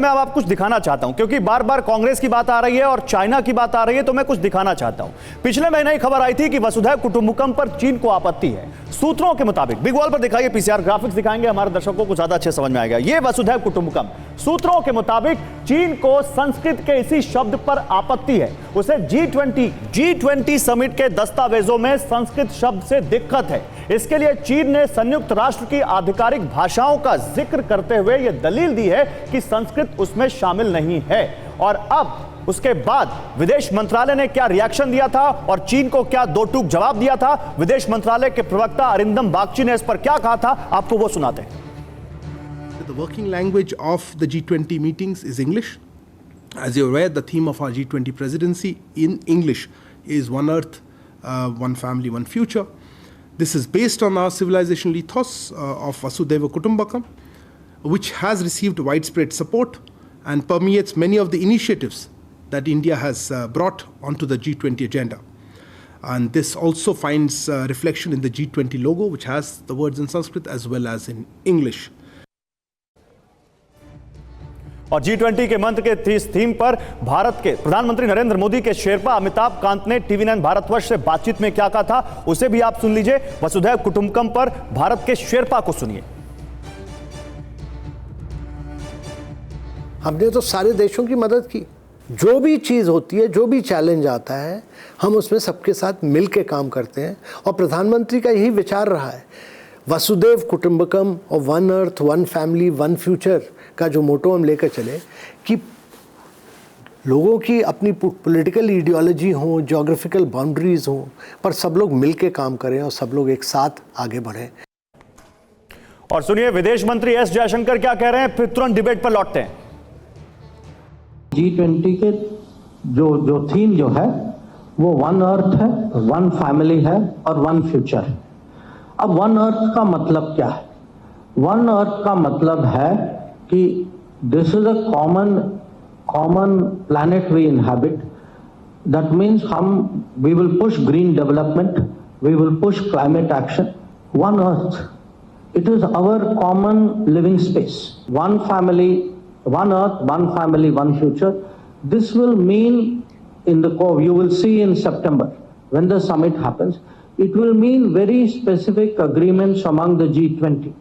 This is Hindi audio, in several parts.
मैं अब आप कुछ दिखाना चाहता हूं, क्योंकि बार बार कांग्रेस की बात आ रही है और चाइना की बात आ रही है, तो मैं कुछ दिखाना चाहता हूं। पिछले महीने ही खबर आई थी कि वसुधैव कुटुंबकम पर चीन को आपत्ति है। सूत्रों के मुताबिक, बिग वॉल पर दिखाइए, पीसीआर ग्राफिक्स दिखाएंगे, हमारे दर्शकों को ज्यादा अच्छे समझ में आएगा। ये वसुधैव कुटुंबकम, सूत्रों के मुताबिक चीन को संस्कृत के इसी शब्द पर आपत्ति है। उसे G20 समिट के दस्तावेजों में संस्कृत शब्द से दिक्कत है। इसके लिए चीन ने संयुक्त राष्ट्र की आधिकारिक भाषाओं का जिक्र करते हुए यह दलील दी है कि संस्कृत उसमें शामिल नहीं है। और अब उसके बाद विदेश मंत्रालय ने क्या रिएक्शन दिया था और चीन को क्या दो टूक जवाब दिया था, विदेश मंत्रालय के प्रवक्ता अरिंदम बागची ने इस पर क्या कहा था, आपको वो सुनाते हैं। The working language of the G20 meetings is English. As you're aware, the theme of our G20 presidency in English is One Earth, One Family, One Future. This is based on our civilizational ethos of Vasudhaiva Kutumbakam, which has received widespread support and permeates many of the initiatives that India has brought onto the G20 agenda. And this also finds reflection in the G20 logo, which has the words in Sanskrit as well as in English. और G20 के मंत्र के थीम पर भारत के प्रधानमंत्री नरेंद्र मोदी के शेरपा अमिताभ कांत ने TV9 भारतवर्ष से बातचीत में क्या कहा था, उसे भी आप सुन लीजिए। वसुधैव कुटुंबकम पर भारत के शेरपा को सुनिए। हमने तो सारे देशों की मदद की। जो भी चीज़ होती है, जो भी चैलेंज आता है, हम उसमें सबके साथ मिल के काम करते हैं। और प्रधानमंत्री का यही विचार रहा है, वसुधैव कुटुंबकम और one earth, one family, one future का जो मोटो हम लेकर चले कि लोगों की अपनी पॉलिटिकल आइडियोलॉजी हो, ज्योग्राफिकल बाउंड्रीज हो, पर सब लोग मिल के काम करें और सब लोग एक साथ आगे बढ़ें। और सुनिए विदेश मंत्री एस जयशंकर क्या कह रहे हैं, फिर तुरंत डिबेट पर लौटते हैं। G20 के जो थीम जो है वो वन अर्थ है, वन फैमिली है और वन फ्यूचर है। अब वन अर्थ का मतलब क्या है? वन अर्थ का मतलब है कि this is a common planet we inhabit. That means we will push green development, we will push climate action. One earth, it is our common living space. One family, one earth, one family, one future. This will mean you will see in September when the summit happens, it will mean very specific agreements among the G20.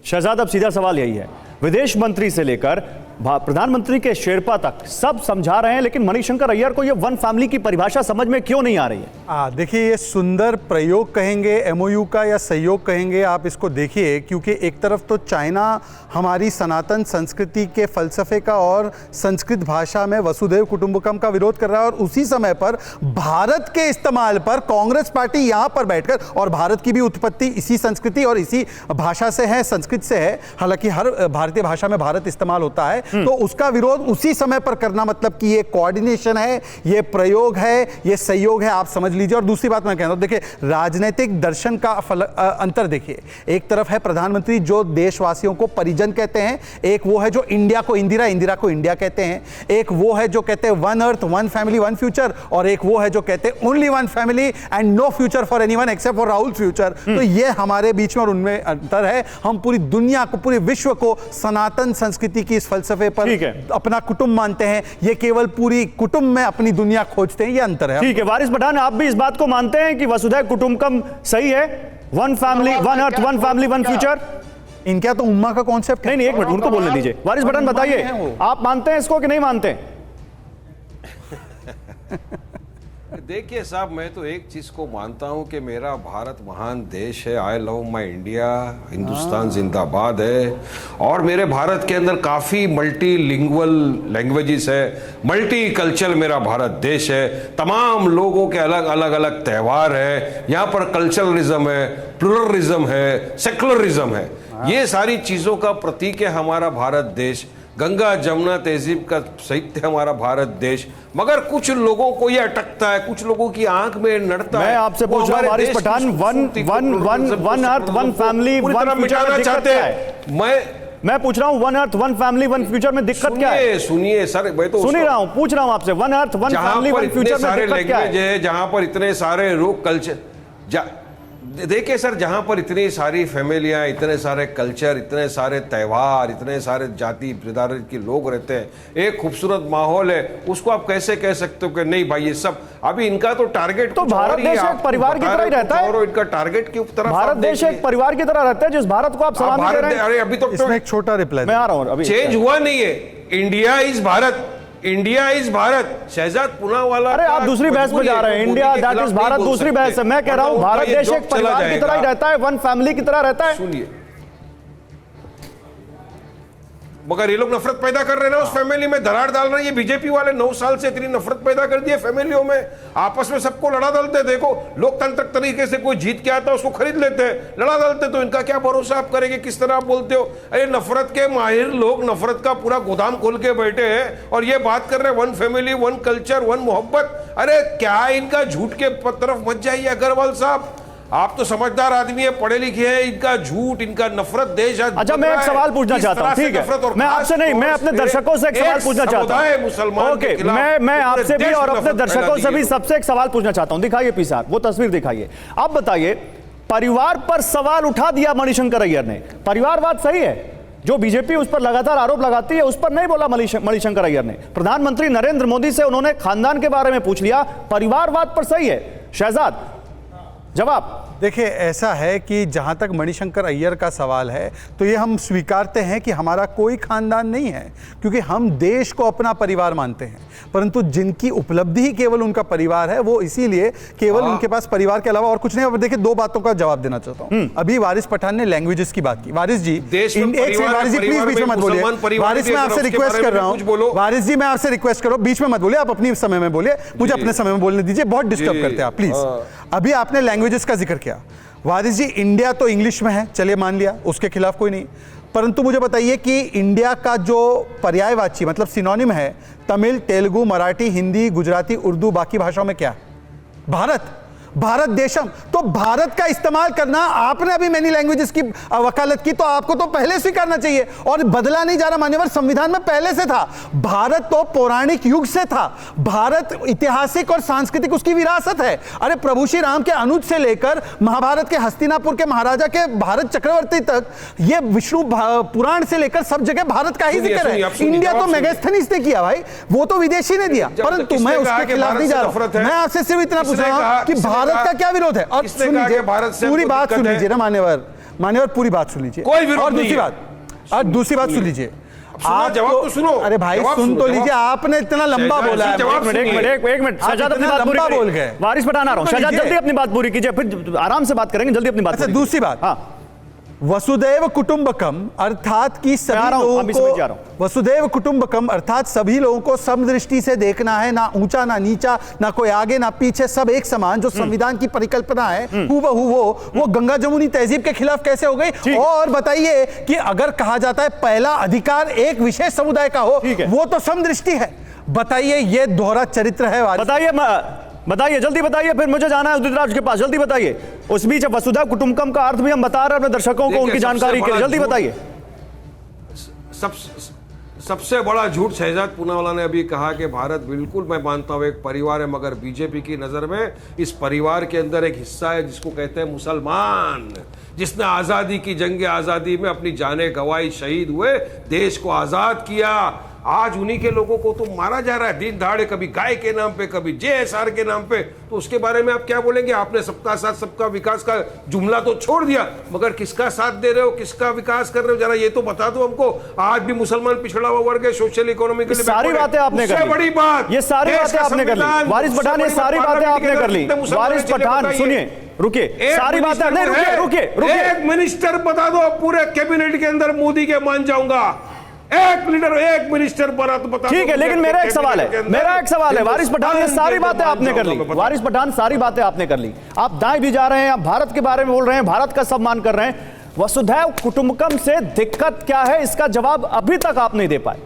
Shehzad, अब सीधा सवाल यही है, विदेश मंत्री से लेकर प्रधानमंत्री के शेरपा तक सब समझा रहे हैं, लेकिन मणिशंकर अय्यर को यह वन फैमिली की परिभाषा समझ में क्यों नहीं आ रही है? देखिए, ये सुंदर प्रयोग कहेंगे, MOU का या सहयोग कहेंगे, आप इसको देखिए, क्योंकि एक तरफ तो चाइना हमारी सनातन संस्कृति के फलसफे का और संस्कृत भाषा में वसुधैव कुटुंबकम का विरोध कर रहा है, और उसी समय पर भारत के इस्तेमाल पर कांग्रेस पार्टी यहां पर बैठकर, और भारत की भी उत्पत्ति इसी संस्कृति और इसी भाषा से है, संस्कृत से है, हालांकि हर भारतीय भाषा में भारत इस्तेमाल होता है, तो उसका विरोध उसी समय पर करना मतलब कि ये कोऑर्डिनेशन है, ये प्रयोग है, ये सहयोग है, आप समझ लीजिए। और दूसरी बात मैं कहता हूं, देखिए राजनीतिक दर्शन का अंतर देखिए, एक तरफ है प्रधानमंत्री जो देशवासियों को परिजन कहते हैं, एक वो है जो इंडिया को इंदिरा, इंदिरा को इंडिया कहते हैं, एक वो है जो कहते हैं one earth, one family, one future, और एक वो है जो कहते हैं only one family and no future for anyone except for Rahul future. तो ये हमारे बीच में और उनमें अंतर है। हम पूरी दुनिया को, पूरे विश्व को सनातन संस्कृति की इस फलसफे पर अपना कुटुंब मानते हैं, ये केवल पूरी कुटुंब में अपनी दुनिया खोजते हैं, ये अंतर है। ठीक है, वारिस पठान, आप भी इस बात को मानते हैं कि वसुधैव कुटुंबकम सही है, one family, one earth, one family, one future? इनका तो उम्मा का कॉन्सेप्ट नहीं, एक मिनट उनको बोलने दीजिए। वारिस पठान बताइए, आप मानते हैं इसको कि नहीं मानते? देखिए साहब, मैं तो एक चीज को मानता हूं कि मेरा भारत महान देश है। I love my India, Hindustan जिंदाबाद है। और मेरे भारत के अंदर काफी मल्टीलिंगुअल लैंग्वेजेस है, मल्टी कल्चर मेरा भारत देश है। तमाम लोगों के अलग अलग त्यौहार है, यहाँ पर कल्चरलिज्म है, प्लुरलिज्म है, सेकुलरिज्म है। ये सारी चीजों का प्रतीक है हमारा भारत देश। गंगा जमुना तहजीब का साहित्य हमारा भारत देश। मगर कुछ लोगों को ये अटकता है, कुछ लोगों की आंख में नड़ता है। मैं आपसे पूछ रहा हूं Waris Pathan, one earth, one family, one future चाहते हैं। मैं पूछ रहा हूं one earth, one family, one future में दिक्कत क्या है? सुनिए सर, मैं तो सुन ही रहा हूं, पूछ रहा हूं आपसे, one earth, one family, one future में दिक्कत क्या है? जहां पर इतने सारे लोग कल्चर, देखिए सर, जहां पर इतनी सारी फैमिलियां, इतने सारे कल्चर, इतने सारे त्यौहार, इतने सारे जाति बिरादरी के लोग रहते हैं, एक खूबसूरत माहौल है, उसको आप कैसे कह सकते हो कि नहीं भाई ये सब अभी इनका तो टारगेट तो भारत देश एक परिवार की तरह ही रहता है और इनका टारगेट की तरफ भारत देश एक परिवार की तरह रहता है जिस भारत को आप सलामी दे रहे हैं। अरे अभी तो इसमें एक छोटा रिप्लाई मैं आ रहा हूं अभी। चेंज हुआ नहीं है। India is Bharat, India is Bharat. Shehzad Poonawalla, अरे आप दूसरी बहस में जा रहे हैं। इंडिया दैट इज भारत दूसरी बहस है। मैं कह रहा हूं भारत देश एक परिवार की तरह ही रहता है, वन फैमिली की तरह रहता है। सुनिए, मगर ये लोग नफरत पैदा कर रहे हैं ना, उस फैमिली में दरार डाल रहे हैं। ये बीजेपी वाले 9 साल से इतनी नफरत पैदा कर दी है फैमिलियों में, आपस में सबको लड़ा डालते हैं। देखो लोकतांत्रिक तरीके से कोई जीत के आता है उसको खरीद लेते हैं, लड़ा डालते हैं। तो इनका क्या भरोसा आप करेंगे, किस तरह आप बोलते हो। अरे नफरत के माहिर लोग नफरत का पूरा गोदाम खोल के बैठे हैं और ये बात कर रहे हैं one family, one culture, one मोहब्बत। अरे क्या इनका झूठ के तरफ मत जाइए अग्रवाल साहब, आप तो समझदार आदमी है, पढ़े लिखे हैं। इनका झूठ, इनका नफरत देश। अच्छा मैं एक सवाल पूछना चाहता हूं, ठीक है, मैं आपसे नहीं, मैं अपने दर्शकों से एक सवाल पूछना चाहता हूं। मुसलमान ओके, मैं आपसे भी और अपने दर्शकों से भी सबसे एक सवाल पूछना चाहता हूं। दिखाइए पीसार, वो तस्वीर दिखाइए। आप बताइए, परिवार पर सवाल उठा दिया मणिशंकर अय्यर ने। परिवारवाद सही है, जो बीजेपी उस पर लगातार आरोप लगाती है उस पर नहीं बोला मणिशंकर अय्यर ने। प्रधानमंत्री नरेंद्र मोदी से उन्होंने खानदान के बारे में पूछ लिया, परिवारवाद पर सही है। शहजाद जवाब। देखिए, ऐसा है कि जहाँ तक मणिशंकर अय्यर का सवाल है तो ये हम स्वीकारते हैं कि हमारा कोई खानदान नहीं है, क्योंकि हम देश को अपना परिवार मानते हैं। परंतु जिनकी उपलब्धि ही केवल उनका परिवार है, वो इसीलिए केवल उनके पास परिवार के अलावा और कुछ नहीं। अब देखिए, 2 बातों का जवाब देना चाहता हूँ। अभी वारिस पठान ने लैंग्वेजेस की बात की। वारिस जी, वारिस जी प्लीज बीच में मत बोलिए। वारिस, मैं आपसे रिक्वेस्ट कर रहा हूँ, वारिस जी मैं आपसे रिक्वेस्ट करो, बीच में मत बोलिए। आप अपनी समय में बोलिए, मुझे अपने समय में बोलने दीजिए, बहुत डिस्टर्ब करते हैं आप, प्लीज। अभी आपने लैंग्वेजेस का जिक्र किया। वारिस जी, इंडिया तो इंग्लिश में है, चलिए मान लिया, उसके खिलाफ कोई नहीं। परंतु मुझे बताइए कि इंडिया का जो पर्यायवाची मतलब सिनोनिम है, तमिल, तेलुगु, मराठी, हिंदी, गुजराती, उर्दू, बाकी भाषाओं में क्या? भारत, भारत देशम। तो भारत का इस्तेमाल करना, आपने अभी मैनी लैंग्वेजेस की वकालत की, तो आपको तो पहले स्वीकारना चाहिए। और बदला नहीं जा रहा मान्यवर, संविधान में पहले से था। भारत तो पौराणिक युग से था। भारत ऐतिहासिक और सांस्कृतिक उसकी विरासत है। अरे प्रभु श्री राम के अनुज से लेकर महाभारत के हस्तिनापुर के महाराजा के भारत चक्रवर्ती तक, ये विष्णु पुराण से लेकर सब जगह भारत का ही जिक्र है। इंडिया तो मेगास्थनीज ने किया भाई, वो तो विदेशी ने दिया। परंतु मैं उसके खिलाफ नहीं जा रहा। मैं आपसे सिर्फ इतना पूछ रहा हूं कि भारत का क्या विरोध है। और सुन लीजिए, पूरी बात सुन लीजिए ना मान्यवर, पूरी बात सुन लीजिए। और दूसरी बात सुन लीजिए। आप जवाब तो सुनो। अरे भाई सुन तो लीजिए, आपने इतना लंबा बोला है। एक मिनट शहजाद अपनी बात पूरी बोल गए। वारिस पठान आ रहा हूं, शहजाद जल्दी अपनी बात पूरी कीजिए, फिर आराम से बात करेंगे, जल्दी अपनी बात। अच्छा, दूसरी बात, हाँ, वसुदैव कुटुंबकम अर्थात कि सभी लोगों को, वसुदैव कुटुंबकम अर्थात सभी लोगों को समदृष्टि से देखना है, ना ऊंचा ना नीचा, ना कोई आगे ना पीछे, सब एक समान। जो संविधान की परिकल्पना है हूबहू वो गंगा जमुनी तहजीब के खिलाफ कैसे हो गई? और बताइए कि अगर कहा जाता है पहला अधिकार एक विशेष समुदाय का हो, वो तो समदृष्टि है। बताइए, ये दोहरा चरित्र है। बताइए जल्दी बताइए, फिर मुझे जाना है उदित राज के पास, जल्दी बताइए। उस बीच वसुधा कुटुंबकम का अर्थ भी हम बता रहे हैं अपने दर्शकों को, उनकी जानकारी के लिए, जल्दी बताइए। सबसे बड़ा झूठ शहजाद पूनावाला ने अभी कहा कि भारत बिल्कुल, मैं मानता हूं एक परिवार है, मगर बीजेपी की नजर में इस परिवार के अंदर एक हिस्सा है जिसको कहते हैं मुसलमान, जिसने आजादी की जंग आजादी में अपनी जानें गंवाई, शहीद हुए, देश को आजाद किया। आज उन्हीं के लोगों को तो मारा जा रहा है दिन दहाड़े, कभी गाय के नाम पे, कभी जेएसआर के नाम पे। तो उसके बारे में आप क्या बोलेंगे? आपने सबका साथ सबका विकास का जुमला तो छोड़ दिया, मगर किसका साथ दे रहे हो, किसका विकास कर रहे हो, जरा ये तो बता दो हमको। आज भी मुसलमान पिछड़ा हुआ वर्ग है, सोशल इकोनॉमिकली सारी बातें आपने कर ली। बड़ी बात, ये सारी बातें आपने कर ली। वारिस पठान, ये सारी बातें आपने कर ली। वारिस पठान सुनिए, रुकिए, सारी बातें नहीं, रुकिए। एक मिनिस्टर बता दो पूरे कैबिनेट के अंदर मोदी के मान जाऊंगा। एक लीडर, एक मिनिस्टर बना तो बता। ठीक है, लेकिन मेरा एक सवाल है, वारिस पठान, ये सारी बातें आपने कर ली। वारिस पठान, सारी बातें आपने कर ली। आप दाएं भी जा रहे हैं, आप भारत के बारे में बोल रहे हैं, भारत का सम्मान कर रहे हैं। वसुधैव कुटुंबकम से दिक्कत क्या है, इसका जवाब अभी तक आप नहीं दे पाए।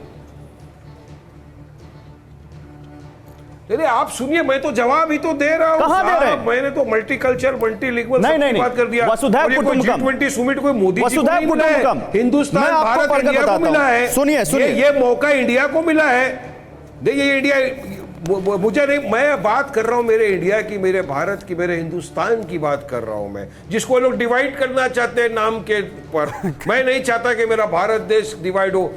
नहीं, आप सुनिए, मैं तो जवाब ही तो दे रहा हूं। कहां दे रहे हैं? मैंने तो मल्टीकल्चर, मल्टीलिंगुअल नहीं, बात कर दिया। वसुधैव कुटुंबकम, G20 सुमिट कोई मोदी जी को नहीं मिला है, हिंदुस्तान, भारत, इंडिया को मिला है। सुनिए, ये मौका इंडिया को मिला है। देखिए, इंडिया मुझे नहीं, मैं बात कर रहा हूँ मेरे इंडिया की, मेरे भारत की, मेरे हिंदुस्तान की बात कर रहा हूँ मैं, जिसको लोग डिवाइड करना चाहते हैं नाम के पर। मैं नहीं चाहता कि मेरा भारत देश डिवाइड हो।